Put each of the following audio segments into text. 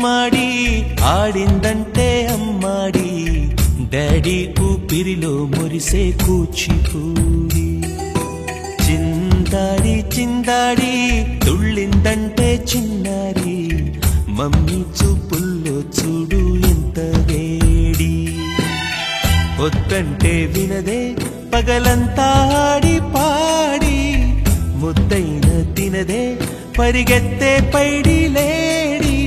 గుమ్మాడి ఆడిందంటే అమ్మాడి డాడీ ఊపిరిలో మురిసే కూచిపూడి చిందాడి చిందాడి తుళ్ళిందంటే చిన్నారి మమ్మీ చూపుల్లో చూడు ఎంత వేడి వద్దంటే వినదే పగలంతా ఆడి పాడి ముద్దైన తినదే పరిగెత్తే పైడి లేడి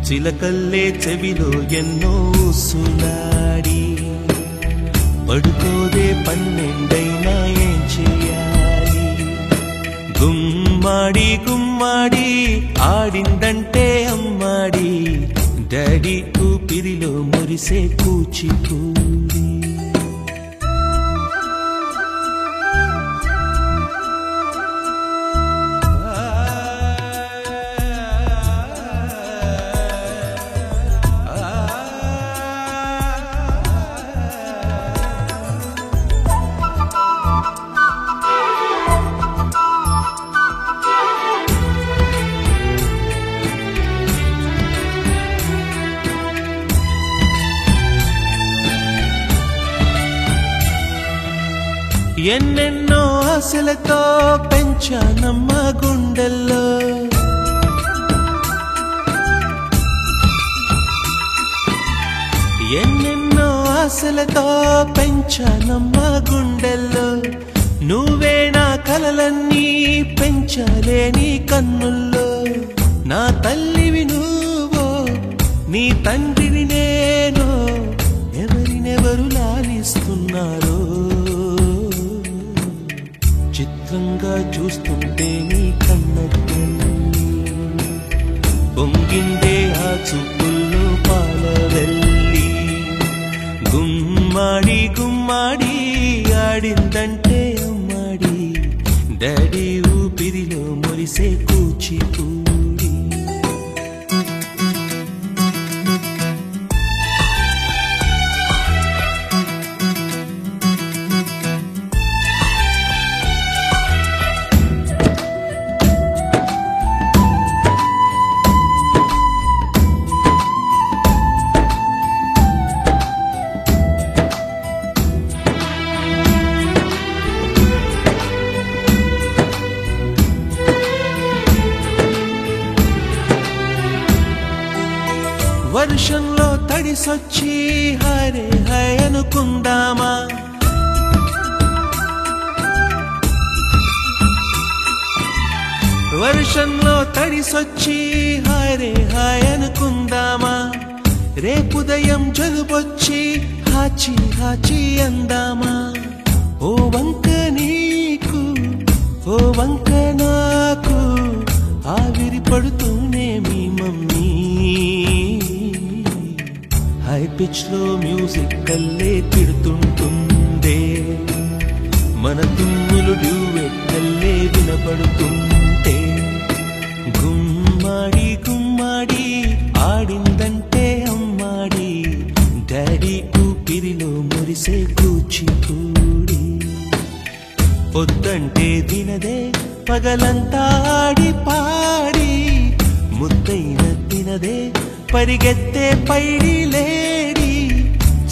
చిలకల్లే చెవిలో ఎన్నో సులాడి పడుకోదే పన్నెండైనా ఏం చేయాలి గుమ్మాడి గుమ్మాడి ఆడిందంటే అమ్మాడి డాడీ ఊపిరిలో మురిసే కూచిపూడి ఎన్నెన్నో ఆశలతో పెంచానమ్మ గుండెల్లో ఎన్నెన్నో ఆశలతో పెంచానమ్మ గుండెల్లో నువ్వే నా కలలన్నీ పెంచాలే నీ కన్నుల్లో నా తల్లివి నువ్వో నీ తండ్రిని నేను ఎవరినెవరు లాలిస్తున్నారో చిత్రంగా చూస్తుంటే నీ కన్నట్టు పొంగిందే ఆ చూపుల్లో పాలవెల్లి గుమ్మాడి గుమ్మాడి ఆడిందంటే అమ్మాడి డాడీ ఊపిరిలో మురిసే కూచిపూడి వర్షంలో తడిసొచ్చి హరే హై అనుకుందామా వర్షంలో తడిసొచ్చి హరే హై అనుకుందామా రేపుదయం జలుబొచ్చి హాచి హాచి అందామా ఓ వంక నీకు ఓ వంక నాకు ఆవిరి పడుతూనే మీ మమ్మీ హై పిచ్ లో మ్యూజిక్ కల్లే తిడుతుంటుందే మన తుమ్ములు డ్యూయెట్ కల్లే వినపడుతుంటే గుమ్మాడి గుమ్మాడి ఆడిందంటే అమ్మాడి డాడీ ఊపిరిలో మురిసే కూచిపూడి పొద్దంటే దినదే పగలంతా ఆడి పాడి ముద్దైన తినదే పరిగెత్తే పైడి లేడి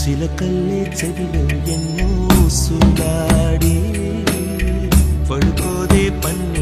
చిలకల్లే చెవిలో ఎన్నో సులాడి పడుకోదే పన్ను